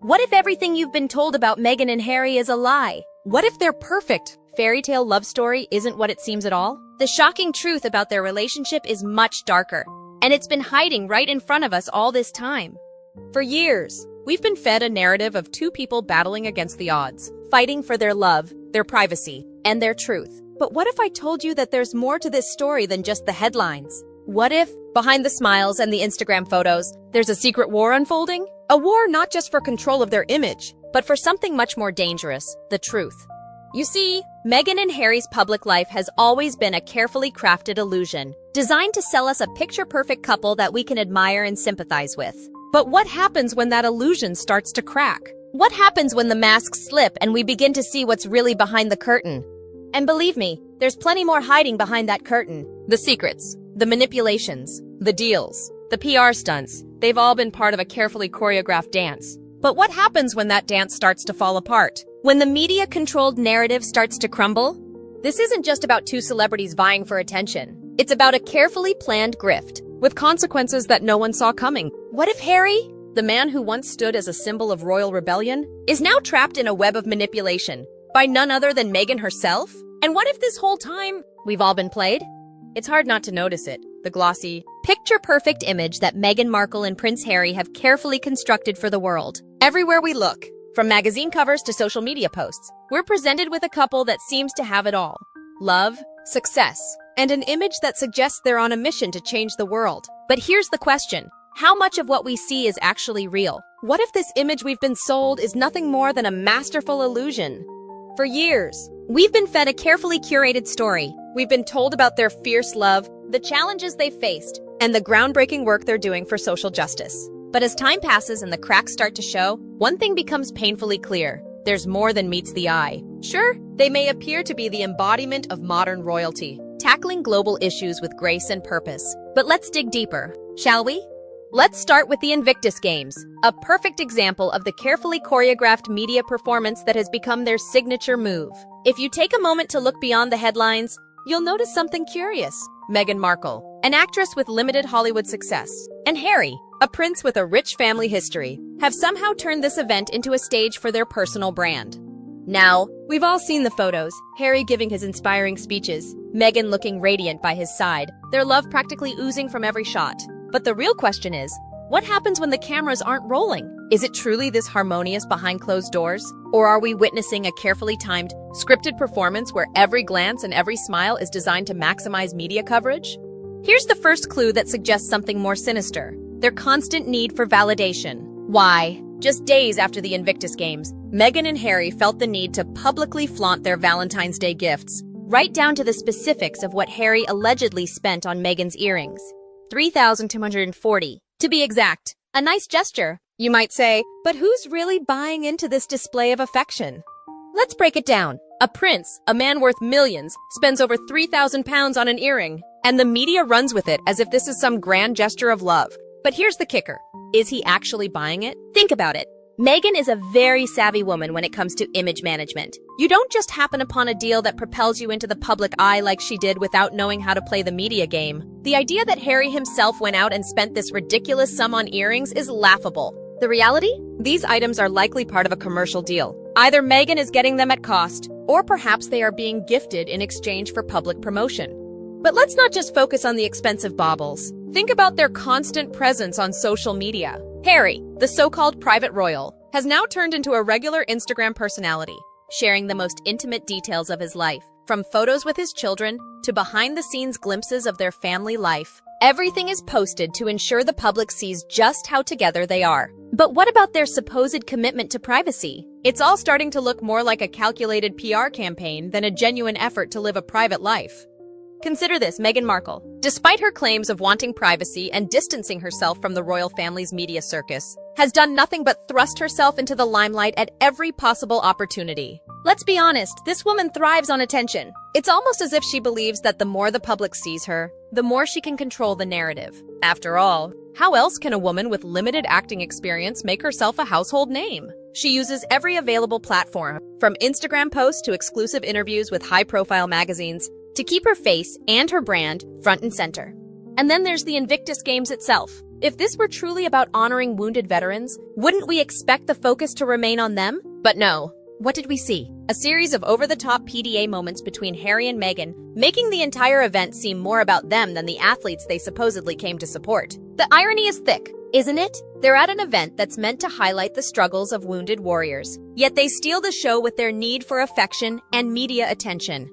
What if everything you've been told about Meghan and Harry is a lie? What if their perfect fairy tale love story isn't what it seems at all? The shocking truth about their relationship is much darker, and it's been hiding right in front of us all this time. For years, we've been fed a narrative of two people battling against the odds, fighting for their love, their privacy, and their truth. But what if I told you that there's more to this story than just the headlines? What if, behind the smiles and the Instagram photos, there's a secret war unfolding? A war not just for control of their image, but for something much more dangerous, the truth. You see, Meghan and Harry's public life has always been a carefully crafted illusion, designed to sell us a picture-perfect couple that we can admire and sympathize with. But what happens when that illusion starts to crack? What happens when the masks slip and we begin to see what's really behind the curtain? And believe me, there's plenty more hiding behind that curtain. The secrets, the manipulations, the deals, the PR stunts, they've all been part of a carefully choreographed dance. But what happens when that dance starts to fall apart? When the media-controlled narrative starts to crumble? This isn't just about two celebrities vying for attention. It's about a carefully planned grift, with consequences that no one saw coming. What if Harry, the man who once stood as a symbol of royal rebellion, is now trapped in a web of manipulation by none other than Meghan herself? And what if this whole time we've all been played? It's hard not to notice it, the glossy, picture-perfect image that Meghan Markle and Prince Harry have carefully constructed for the world. Everywhere we look, from magazine covers to social media posts, we're presented with a couple that seems to have it all. Love, success, and an image that suggests they're on a mission to change the world. But here's the question. How much of what we see is actually real? What if this image we've been sold is nothing more than a masterful illusion? For years, we've been fed a carefully curated story. We've been told about their fierce love, the challenges they've faced, and the groundbreaking work they're doing for social justice. But as time passes and the cracks start to show, one thing becomes painfully clear. There's more than meets the eye. Sure, they may appear to be the embodiment of modern royalty, tackling global issues with grace and purpose. But let's dig deeper, shall we? Let's start with the INVICTUS Games, a perfect example of the carefully choreographed media performance that has become their signature move. If you take a moment to look beyond the headlines, you'll notice something curious. Meghan Markle, an actress with limited Hollywood success, and Harry, a prince with a rich family history, have somehow turned this event into a stage for their personal brand. Now, we've all seen the photos, Harry giving his inspiring speeches, Meghan looking radiant by his side, their love practically oozing from every shot. But the real question is, what happens when the cameras aren't rolling? Is it truly this harmonious behind closed doors? Or are we witnessing a carefully timed, scripted performance where every glance and every smile is designed to maximize media coverage? Here's the first clue that suggests something more sinister: their constant need for validation. Why? Just days after the INVICTUS Games, Meghan and Harry felt the need to publicly flaunt their Valentine's Day gifts, right down to the specifics of what Harry allegedly spent on Meghan's earrings. $3,240, to be exact. A nice gesture, you might say, but who's really buying into this display of affection? Let's break it down. A prince, a man worth millions, spends over £3,000 on an earring, and the media runs with it as if this is some grand gesture of love. But here's the kicker. Is he actually buying it? Think about it. Meghan is a very savvy woman when it comes to image management. You don't just happen upon a deal that propels you into the public eye like she did without knowing how to play the media game. The idea that Harry himself went out and spent this ridiculous sum on earrings is laughable. The reality? These items are likely part of a commercial deal. Either Meghan is getting them at cost, or perhaps they are being gifted in exchange for public promotion. But let's not just focus on the expensive baubles. Think about their constant presence on social media. Harry, the so-called private royal, has now turned into a regular Instagram personality, sharing the most intimate details of his life, from photos with his children to behind-the-scenes glimpses of their family life. Everything is posted to ensure the public sees just how together they are. But what about their supposed commitment to privacy? It's all starting to look more like a calculated PR campaign than a genuine effort to live a private life. Consider this, Meghan Markle. Despite her claims of wanting privacy and distancing herself from the royal family's media circus, has done nothing but thrust herself into the limelight at every possible opportunity. Let's be honest, this woman thrives on attention. It's almost as if she believes that the more the public sees her, the more she can control the narrative. After all, how else can a woman with limited acting experience make herself a household name? She uses every available platform, from Instagram posts to exclusive interviews with high-profile magazines, to keep her face and her brand front and center. And then there's the INVICTUS Games itself, If this were truly about honoring wounded veterans, wouldn't we expect the focus to remain on them? But no. What did we see? A series of over-the-top PDA moments between Harry and Meghan, making the entire event seem more about them than the athletes they supposedly came to support. The irony is thick, isn't it? They're at an event that's meant to highlight the struggles of wounded warriors, yet they steal the show with their need for affection and media attention.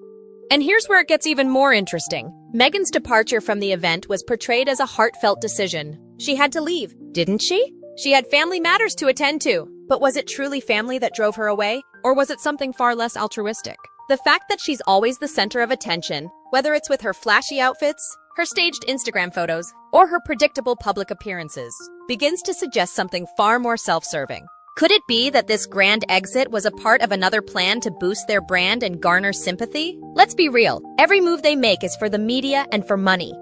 And here's where it gets even more interesting. Meghan's departure from the event was portrayed as a heartfelt decision. She had to leave, didn't she? She had family matters to attend to. But was it truly family that drove her away? Or was it something far less altruistic? The fact that she's always the center of attention, whether it's with her flashy outfits, her staged Instagram photos, or her predictable public appearances, begins to suggest something far more self-serving. Could it be that this grand exit was a part of another plan to boost their brand and garner sympathy? Let's be real, every move they make is for the media and for money.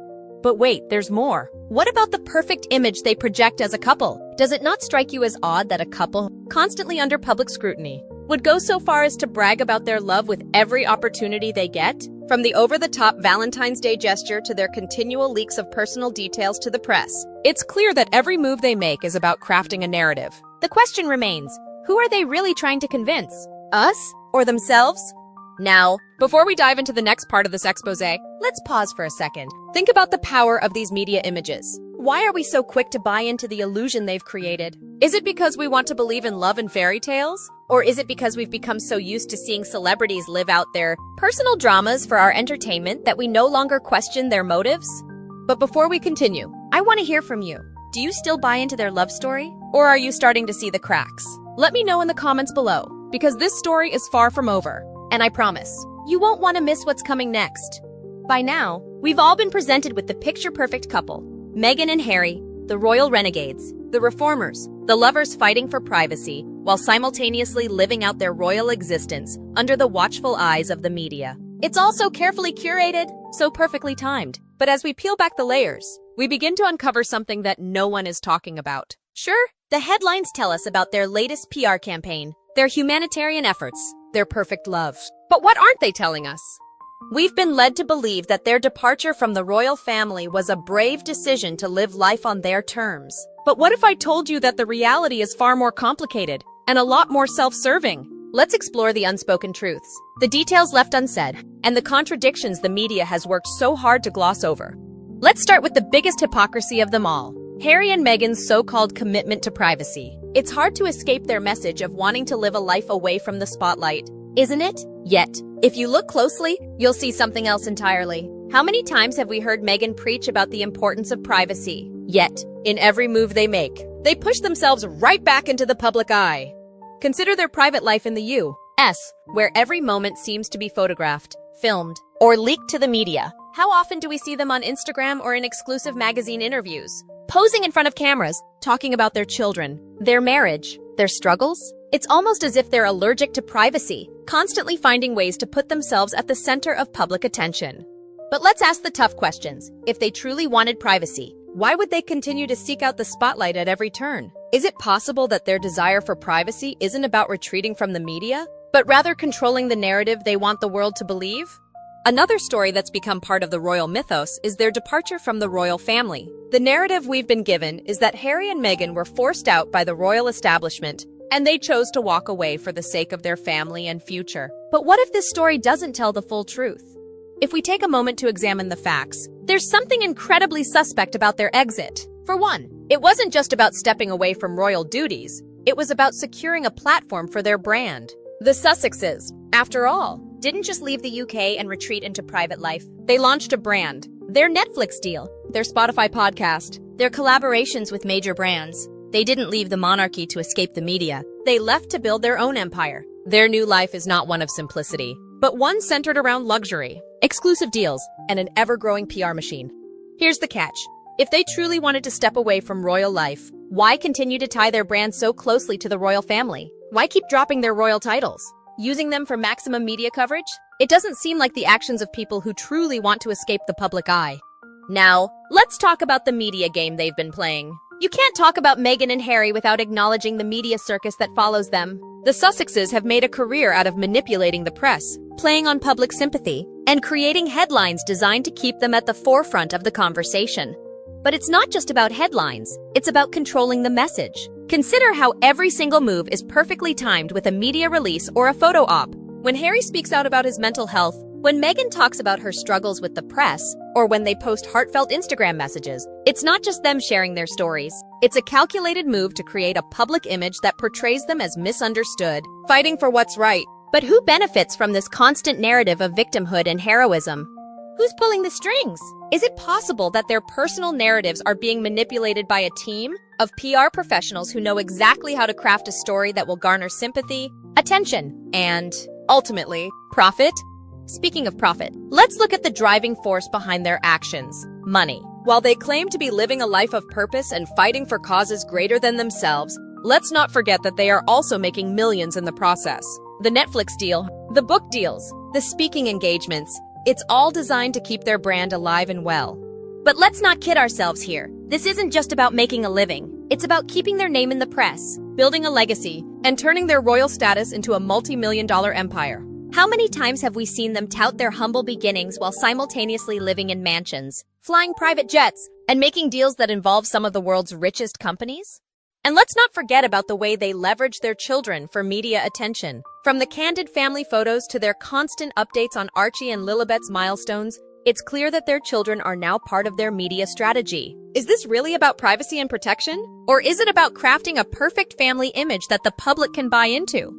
But wait, there's more. What about the perfect image they project as a couple? Does it not strike you as odd that a couple, constantly under public scrutiny, would go so far as to brag about their love with every opportunity they get? From the over-the-top Valentine's Day gesture to their continual leaks of personal details to the press, it's clear that every move they make is about crafting a narrative. The question remains, who are they really trying to convince? Us? Or themselves? Now, before we dive into the next part of this exposé, let's pause for a second. Think about the power of these media images. Why are we so quick to buy into the illusion they've created? Is it because we want to believe in love and fairy tales? Or is it because we've become so used to seeing celebrities live out their personal dramas for our entertainment that we no longer question their motives? But before we continue, I want to hear from you. Do you still buy into their love story? Or are you starting to see the cracks? Let me know in the comments below, because this story is far from over. And I promise, you won't want to miss what's coming next. By now, we've all been presented with the picture-perfect couple. Meghan and Harry, the royal renegades, the reformers, the lovers fighting for privacy, while simultaneously living out their royal existence under the watchful eyes of the media. It's all so carefully curated, so perfectly timed. But as we peel back the layers, we begin to uncover something that no one is talking about. Sure, the headlines tell us about their latest PR campaign, their humanitarian efforts, their perfect love. But what aren't they telling us? We've been led to believe that their departure from the royal family was a brave decision to live life on their terms. But what if I told you that the reality is far more complicated and a lot more self-serving? Let's explore the unspoken truths, the details left unsaid, and the contradictions the media has worked so hard to gloss over. Let's start with the biggest hypocrisy of them all, Harry and Meghan's so-called commitment to privacy. It's hard to escape their message of wanting to live a life away from the spotlight, isn't it? Yet, if you look closely, you'll see something else entirely. How many times have we heard Meghan preach about the importance of privacy? Yet, in every move they make, they push themselves right back into the public eye. Consider their private life in the U.S., where every moment seems to be photographed, filmed, or leaked to the media. How often do we see them on Instagram or in exclusive magazine interviews, posing in front of cameras, talking about their children, their marriage, their struggles? It's almost as if they're allergic to privacy, constantly finding ways to put themselves at the center of public attention. But let's ask the tough questions. If they truly wanted privacy, why would they continue to seek out the spotlight at every turn? Is it possible that their desire for privacy isn't about retreating from the media, but rather controlling the narrative they want the world to believe? Another story that's become part of the royal mythos is their departure from the royal family. The narrative we've been given is that Harry and Meghan were forced out by the royal establishment, and they chose to walk away for the sake of their family and future. But what if this story doesn't tell the full truth? If we take a moment to examine the facts, there's something incredibly suspect about their exit. For one, it wasn't just about stepping away from royal duties. It was about securing a platform for their brand. The Sussexes, after all, didn't just leave the UK and retreat into private life. They launched a brand. Their Netflix deal, their Spotify podcast, their collaborations with major brands. They didn't leave the monarchy to escape the media. They left to build their own empire. Their new life is not one of simplicity, but one centered around luxury, exclusive deals, and an ever-growing PR machine. Here's the catch. If they truly wanted to step away from royal life, why continue to tie their brand so closely to the royal family? Why keep dropping their royal titles? Using them for maximum media coverage? It doesn't seem like the actions of people who truly want to escape the public eye. Now, let's talk about the media game they've been playing. You can't talk about Meghan and Harry without acknowledging the media circus that follows them. The Sussexes have made a career out of manipulating the press, playing on public sympathy, and creating headlines designed to keep them at the forefront of the conversation. But it's not just about headlines, it's about controlling the message. Consider how every single move is perfectly timed with a media release or a photo op. When Harry speaks out about his mental health, when Meghan talks about her struggles with the press, or when they post heartfelt Instagram messages, it's not just them sharing their stories. It's a calculated move to create a public image that portrays them as misunderstood, fighting for what's right. But who benefits from this constant narrative of victimhood and heroism? Who's pulling the strings? Is it possible that their personal narratives are being manipulated by a team of PR professionals who know exactly how to craft a story that will garner sympathy, attention, and, ultimately, profit? Speaking of profit, let's look at the driving force behind their actions: money. While they claim to be living a life of purpose and fighting for causes greater than themselves, let's not forget that they are also making millions in the process. The Netflix deal, the book deals, the speaking engagements, it's all designed to keep their brand alive and well. But let's not kid ourselves here. This isn't just about making a living. It's about keeping their name in the press, building a legacy, and turning their royal status into a multi-million-dollar empire. How many times have we seen them tout their humble beginnings while simultaneously living in mansions, flying private jets, and making deals that involve some of the world's richest companies? And let's not forget about the way they leverage their children for media attention. From the candid family photos to their constant updates on Archie and Lilibet's milestones, it's clear that their children are now part of their media strategy. Is this really about privacy and protection? Or is it about crafting a perfect family image that the public can buy into?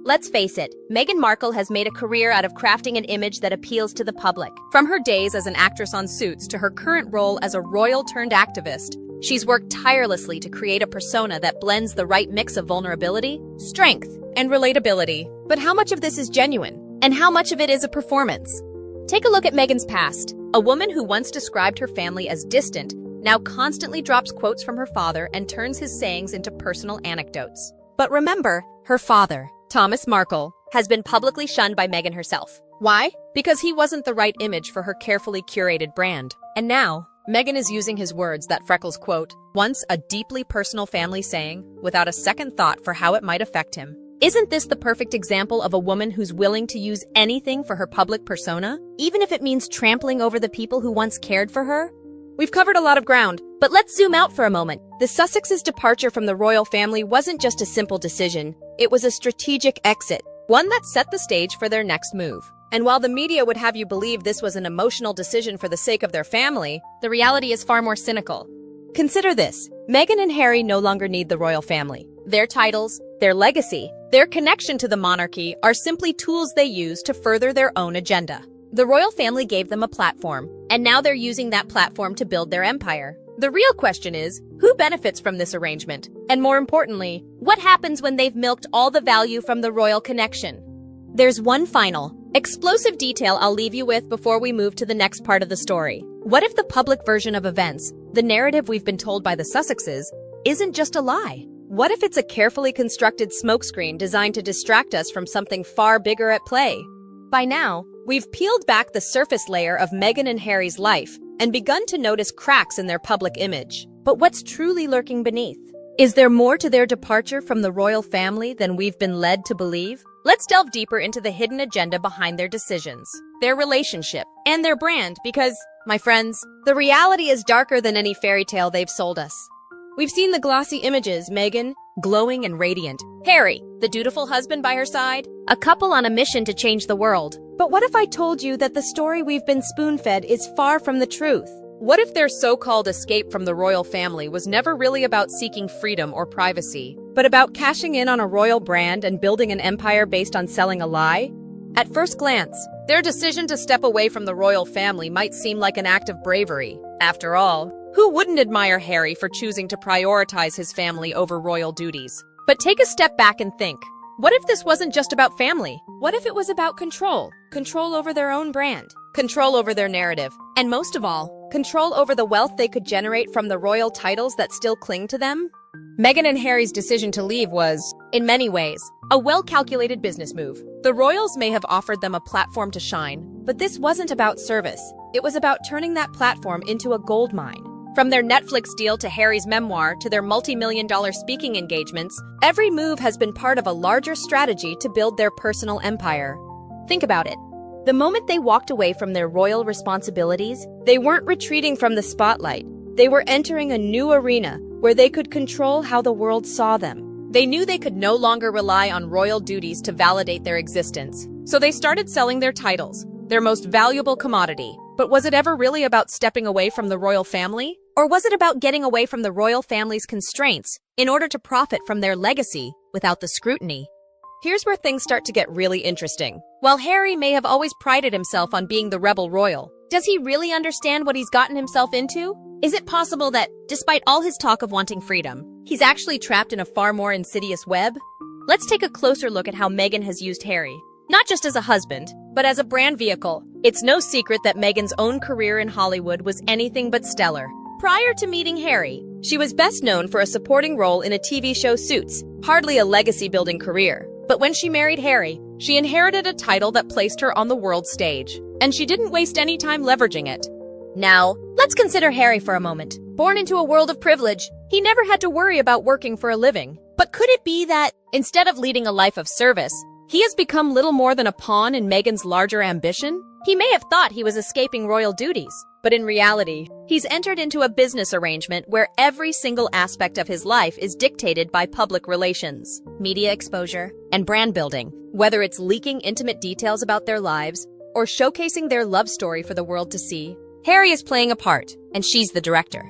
Let's face it, Meghan Markle has made a career out of crafting an image that appeals to the public. From her days as an actress on Suits to her current role as a royal-turned-activist, she's worked tirelessly to create a persona that blends the right mix of vulnerability, strength, and relatability. But how much of this is genuine? And how much of it is a performance? Take a look at Meghan's past. A woman who once described her family as distant now constantly drops quotes from her father and turns his sayings into personal anecdotes. But remember, her father, Thomas Markle, has been publicly shunned by Meghan herself. Why? Because he wasn't the right image for her carefully curated brand. And now, Meghan is using his words, that Freckles quote, once a deeply personal family saying, without a second thought for how it might affect him. Isn't this the perfect example of a woman who's willing to use anything for her public persona, even if it means trampling over the people who once cared for her? We've covered a lot of ground, but let's zoom out for a moment. The Sussexes' departure from the royal family wasn't just a simple decision, it was a strategic exit, one that set the stage for their next move. And while the media would have you believe this was an emotional decision for the sake of their family, the reality is far more cynical. Consider this: Meghan and Harry no longer need the royal family. Their titles, their legacy, their connection to the monarchy are simply tools they use to further their own agenda. The royal family gave them a platform, and now they're using that platform to build their empire. The real question is, who benefits from this arrangement? And more importantly, what happens when they've milked all the value from the royal connection? There's one final, explosive detail I'll leave you with before we move to the next part of the story. What if the public version of events, the narrative we've been told by the Sussexes, isn't just a lie? What if it's a carefully constructed smokescreen designed to distract us from something far bigger at play? By now, we've peeled back the surface layer of Meghan and Harry's life and begun to notice cracks in their public image. But what's truly lurking beneath? Is there more to their departure from the royal family than we've been led to believe? Let's delve deeper into the hidden agenda behind their decisions, their relationship, and their brand because, my friends, the reality is darker than any fairy tale they've sold us. We've seen the glossy images: Meghan, glowing and radiant; Harry, the dutiful husband by her side, a couple on a mission to change the world. But what if I told you that the story we've been spoon-fed is far from the truth? What if their so-called escape from the royal family was never really about seeking freedom or privacy, but about cashing in on a royal brand and building an empire based on selling a lie? At first glance, their decision to step away from the royal family might seem like an act of bravery. After all, who wouldn't admire Harry for choosing to prioritize his family over royal duties? But take a step back and think. What if this wasn't just about family? What if it was about control? Control over their own brand, control over their narrative, and most of all, control over the wealth they could generate from the royal titles that still cling to them? Meghan and Harry's decision to leave was, in many ways, a well-calculated business move. The royals may have offered them a platform to shine, but this wasn't about service. It was about turning that platform into a gold mine. From their Netflix deal to Harry's memoir to their multi-million-dollar speaking engagements, every move has been part of a larger strategy to build their personal empire. Think about it. The moment they walked away from their royal responsibilities, they weren't retreating from the spotlight. They were entering a new arena where they could control how the world saw them. They knew they could no longer rely on royal duties to validate their existence. So they started selling their titles, their most valuable commodity. But was it ever really about stepping away from the royal family? Or was it about getting away from the royal family's constraints in order to profit from their legacy without the scrutiny? Here's where things start to get really interesting. While Harry may have always prided himself on being the rebel royal, does he really understand what he's gotten himself into? Is it possible that, despite all his talk of wanting freedom, he's actually trapped in a far more insidious web? Let's take a closer look at how Meghan has used Harry, not just as a husband, but as a brand vehicle. It's no secret that Meghan's own career in Hollywood was anything but stellar. Prior to meeting Harry, she was best known for a supporting role in a TV show Suits, hardly a legacy-building career. But when she married Harry, she inherited a title that placed her on the world stage, and she didn't waste any time leveraging it. Now, let's consider Harry for a moment. Born into a world of privilege, he never had to worry about working for a living. But could it be that, instead of leading a life of service, he has become little more than a pawn in Meghan's larger ambition? He may have thought he was escaping royal duties, but in reality, he's entered into a business arrangement where every single aspect of his life is dictated by public relations, media exposure, and brand building. Whether it's leaking intimate details about their lives or showcasing their love story for the world to see, Harry is playing a part, and she's the director.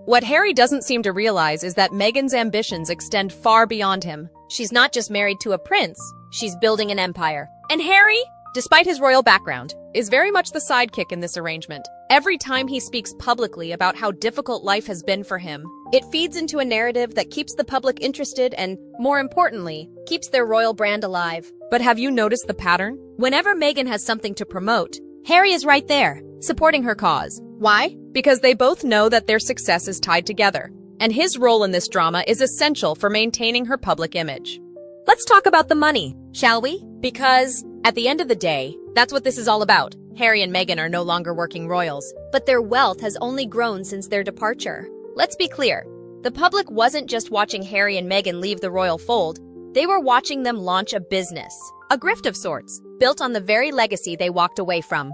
What Harry doesn't seem to realize is that Meghan's ambitions extend far beyond him. She's not just married to a prince, she's building an empire. And Harry, despite his royal background, is very much the sidekick in this arrangement. Every time he speaks publicly about how difficult life has been for him, it feeds into a narrative that keeps the public interested and, more importantly, keeps their royal brand alive. But have you noticed the pattern? Whenever Meghan has something to promote, Harry is right there, supporting her cause. Why? Because they both know that their success is tied together, and his role in this drama is essential for maintaining her public image. Let's talk about the money, shall we? Because, at the end of the day, that's what this is all about. Harry and Meghan are no longer working royals, but their wealth has only grown since their departure. Let's be clear, the public wasn't just watching Harry and Meghan leave the royal fold, they were watching them launch a business, a grift of sorts, built on the very legacy they walked away from.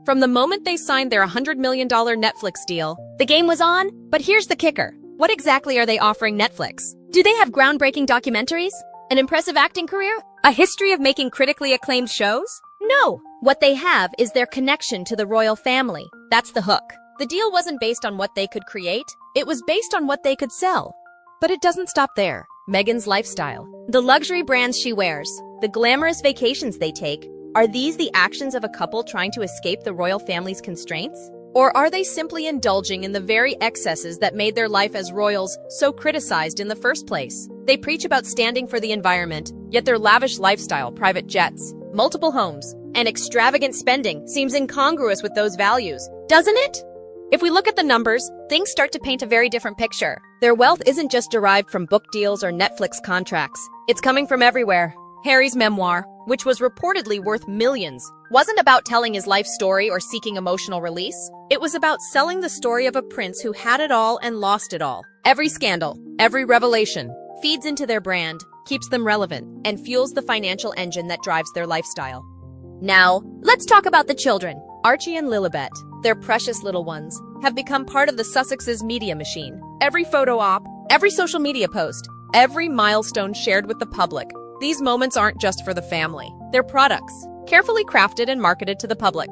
From the moment they signed their $100 million Netflix deal, the game was on, but here's the kicker. What exactly are they offering Netflix? Do they have groundbreaking documentaries? An impressive acting career? A history of making critically acclaimed shows? No! What they have is their connection to the royal family. That's the hook. The deal wasn't based on what they could create, it was based on what they could sell. But it doesn't stop there. Meghan's lifestyle, the luxury brands she wears, the glamorous vacations they take, are these the actions of a couple trying to escape the royal family's constraints? Or are they simply indulging in the very excesses that made their life as royals so criticized in the first place? They preach about standing for the environment, yet their lavish lifestyle, private jets, multiple homes, and extravagant spending seems incongruous with those values, doesn't it? If we look at the numbers, things start to paint a very different picture. Their wealth isn't just derived from book deals or Netflix contracts. It's coming from everywhere. Harry's memoir, which was reportedly worth millions, wasn't about telling his life story or seeking emotional release. It was about selling the story of a prince who had it all and lost it all. Every scandal, every revelation, feeds into their brand, keeps them relevant, and fuels the financial engine that drives their lifestyle. Now, let's talk about the children. Archie and Lilibet, their precious little ones, have become part of the Sussex's media machine. Every photo op, every social media post, every milestone shared with the public. These moments aren't just for the family. They're products, carefully crafted and marketed to the public.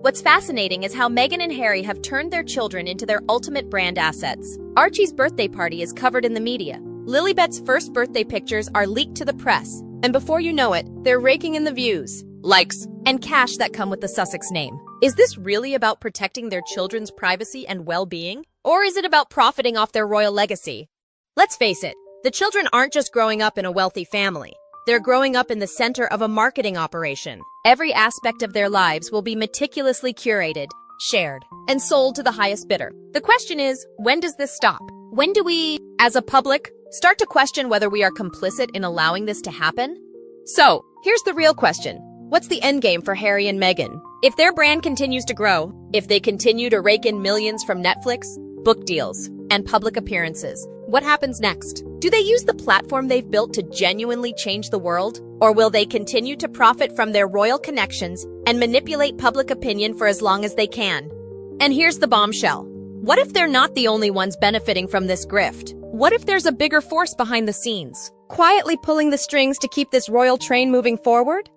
What's fascinating is how Meghan and Harry have turned their children into their ultimate brand assets. Archie's birthday party is covered in the media. Lilibet's first birthday pictures are leaked to the press. And before you know it, they're raking in the views, likes, and cash that come with the Sussex name. Is this really about protecting their children's privacy and well-being? Or is it about profiting off their royal legacy? Let's face it, the children aren't just growing up in a wealthy family. They're growing up in the center of a marketing operation. Every aspect of their lives will be meticulously curated, shared, and sold to the highest bidder. The question is, when does this stop? When do we, as a public, start to question whether we are complicit in allowing this to happen? So, here's the real question. What's the endgame for Harry and Meghan? If their brand continues to grow, if they continue to rake in millions from Netflix, book deals, and public appearances, what happens next? Do they use the platform they've built to genuinely change the world? Or will they continue to profit from their royal connections and manipulate public opinion for as long as they can? And here's the bombshell. What if they're not the only ones benefiting from this grift? What if there's a bigger force behind the scenes, quietly pulling the strings to keep this royal train moving forward?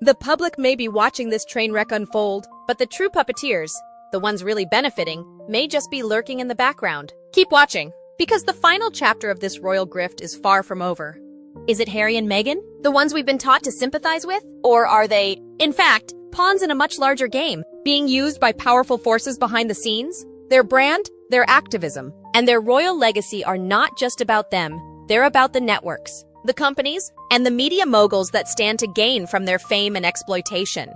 The public may be watching this train wreck unfold, but the true puppeteers, the ones really benefiting, may just be lurking in the background. Keep watching, because the final chapter of this royal grift is far from over. Is it Harry and Meghan, the ones we've been taught to sympathize with? Or are they, in fact, pawns in a much larger game, being used by powerful forces behind the scenes? Their brand, their activism, and their royal legacy are not just about them, they're about the networks, the companies, and the media moguls that stand to gain from their fame and exploitation.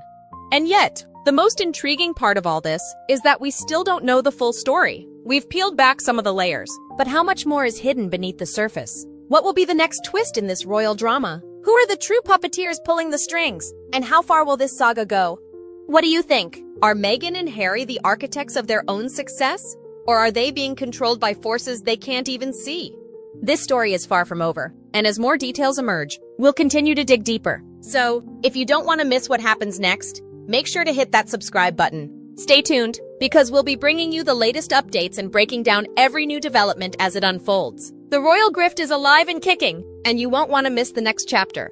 And yet, the most intriguing part of all this is that we still don't know the full story. We've peeled back some of the layers, but how much more is hidden beneath the surface? What will be the next twist in this royal drama? Who are the true puppeteers pulling the strings? And how far will this saga go? What do you think? Are Meghan and Harry the architects of their own success? Or are they being controlled by forces they can't even see? This story is far from over, and as more details emerge, we'll continue to dig deeper. So, if you don't want to miss what happens next, make sure to hit that subscribe button. Stay tuned, because we'll be bringing you the latest updates and breaking down every new development as it unfolds. The royal grift is alive and kicking, and you won't want to miss the next chapter.